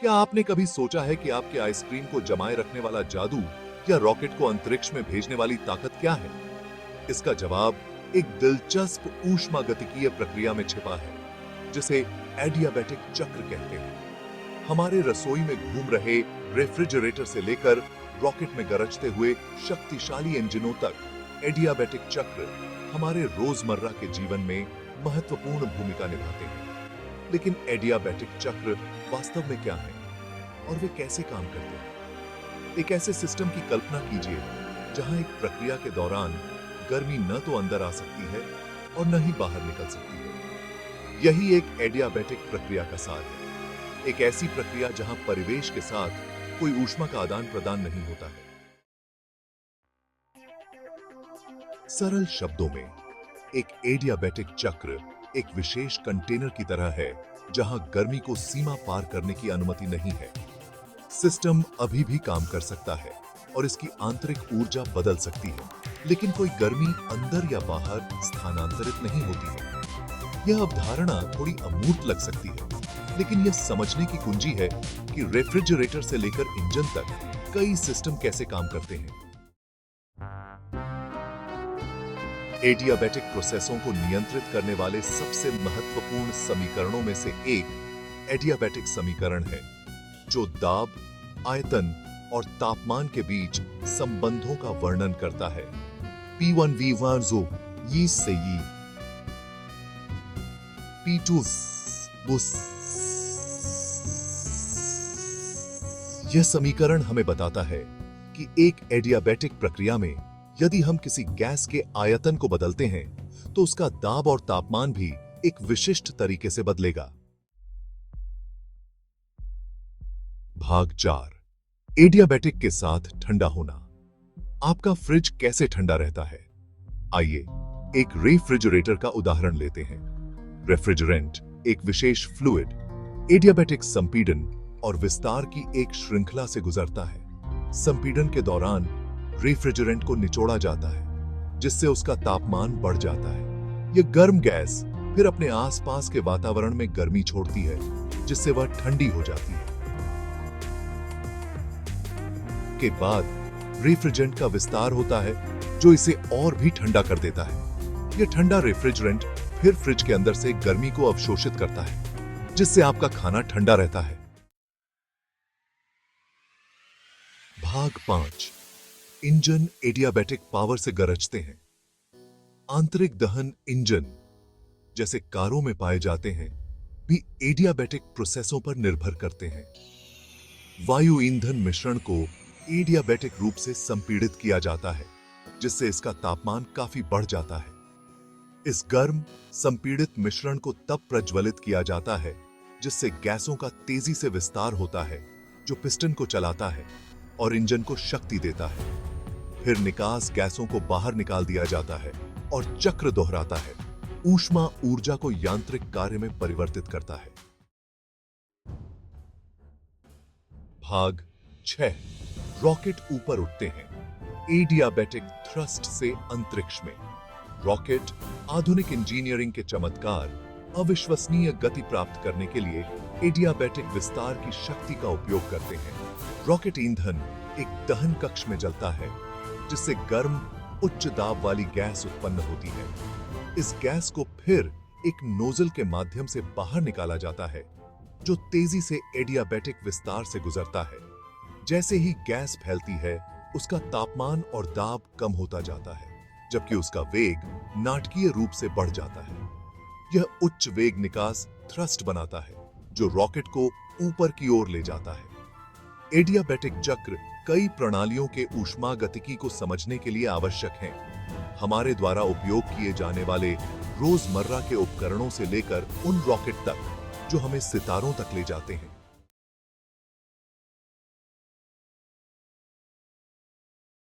क्या आपने कभी सोचा है कि आपके आइसक्रीम को जमाए रखने वाला जादू या रॉकेट को अंतरिक्ष में भेजने वाली ताकत क्या है? इसका जवाब एक दिलचस्प ऊष्मागतिकीय प्रक्रिया में छिपा है, जिसे एडियाबैटिक चक्र कहते हैं। हमारे रसोई में घूम रहे रेफ्रिजरेटर से लेकर रॉकेट में गरजते हुए शक्तिशाली इंजनों तक, एडियाबैटिक चक्र हमारे रोजमर्रा के जीवन में महत्वपूर्ण भूमिका निभाते हैं। लेकिन एडियाबैटिक चक्र वास्तव में क्या है और वे कैसे काम करते हैं? एक ऐसे सिस्टम की कल्पना कीजिए जहां एक प्रक्रिया के दौरान गर्मी न तो अंदर आ सकती है और न ही बाहर निकल सकती है। यही एक एडियाबैटिक प्रक्रिया का सार है। एक ऐसी प्रक्रिया जहां परिवेश के साथ कोई ऊष्मा का आदान प्रदान नहीं होता है। सरल शब्दों में, एक एडियाबैटिक चक्र एक विशेष कंटेनर की तरह है जहां गर्मी को सीमा पार करने की अनुमति नहीं है। सिस्टम अभी भी काम कर सकता है और इसकी आंतरिक ऊर्जा बदल सकती है, लेकिन कोई गर्मी अंदर या बाहर स्थानांतरित नहीं होती है। यह अवधारणा थोड़ी अमूर्त लग सकती है, लेकिन यह समझने की कुंजी है कि रेफ्रिजरेटर से लेकर इंजन तक कई सिस्टम कैसे काम करते हैं। एडियाबैटिक प्रोसेसों को नियंत्रित करने वाले सबसे महत्वपूर्ण समीकरणों में से एक एडियाबैटिक समीकरण है, जो दाब, आयतन और तापमान के बीच संबंधों का वर्णन करता है। P1V1 जो यी से यी, P2 बुस। यह समीकरण हमें बताता है कि एक एडियाबैटिक प्रक्रिया में यदि हम किसी गैस के आयतन को बदलते हैं, तो उसका दाब और तापमान भी एक विशिष्ट तरीके से बदलेगा। भाग 4, एडियाबैटिक के साथ ठंडा होना। आपका फ्रिज कैसे ठंडा रहता है? आइए एक रेफ्रिजरेटर का उदाहरण लेते हैं। रेफ्रिजरेंट एक विशेष फ्लूइड, एडियाबैटिक संपीड़न और विस्तार की एक श्रृंखला से गुजरता है। संपीड़न के दौरान रेफ्रिजरेंट को निचोड़ा जाता है, जिससे उसका तापमान बढ़ जाता है। यह गर्म गैस फिर अपने आसपास के वातावरण में गर्मी छोड़ती है, जिससे वह ठंडी हो जाती है। के बाद रेफ्रिजरेंट का विस्तार होता है, जो इसे और भी ठंडा कर देता है। यह ठंडा रेफ्रिजरेंट फिर फ्रिज के अंदर से गर्मी को अवशोषित करता है, जिससे आपका खाना ठंडा रहता है। भाग 5, इंजन एडियाबैटिक पावर से गरजते हैं। आंतरिक दहन इंजन, जैसे कारों में पाए जाते हैं, भी एडियाबैटिक प्रोसेसों पर निर्भर करते हैं। वायु ईंधन मिश्रण को एडियाबैटिक रूप से संपीड़ित किया जाता है, जिससे इसका तापमान काफी बढ़ जाता है। इस गर्म संपीड़ित मिश्रण को तब प्रज्वलित किया जाता है जिससे गैसों का तेजी से विस्तार होता है, जो पिस्टन को चलाता है और इंजन को शक्ति देता है। फिर निकास गैसों को बाहर निकाल दिया जाता है और चक्र दोहराता है, ऊष्मा ऊर्जा को यांत्रिक कार्य में परिवर्तित करता है। भाग 6, रॉकेट ऊपर उठते हैं। एडियाबैटिक थ्रस्ट से अंतरिक्ष में। रॉकेट आधुनिक इंजीनियरिंग के चमत्कार अविश्वसनीय गति प्राप्त करने के लिए एडियाबैटिक विस्तार की शक्ति का उपयोग करते हैं। रॉकेट ईंधन एक दहन कक्ष में जलता है, जिससे गर्म उच्च दाब वाली गैस उत्पन्न होती है। इस गैस को फिर एक नोजल के माध्यम से बाहर निकाला जाता है, जो तेजी से एडियाबैटिक विस्तार से गुजरता है। जैसे ही गैस फैलती है, उसका तापमान और दाब कम होता जाता है, जबकि उसका वेग नाटकीय रूप से बढ़ जाता है। यह उच्च वेग निकास थ्रस्ट बनाता है, जो रॉकेट को ऊपर की ओर ले जाता है। एडियाबैटिक चक्र कई प्रणालियों के ऊष्मागतिकी को समझने के लिए आवश्यक हैं। हमारे द्वारा उपयोग किए जाने वाले रोजमर्रा के उपकरणों से लेकर उन रॉकेट तक जो हमें सितारों तक ले जाते हैं।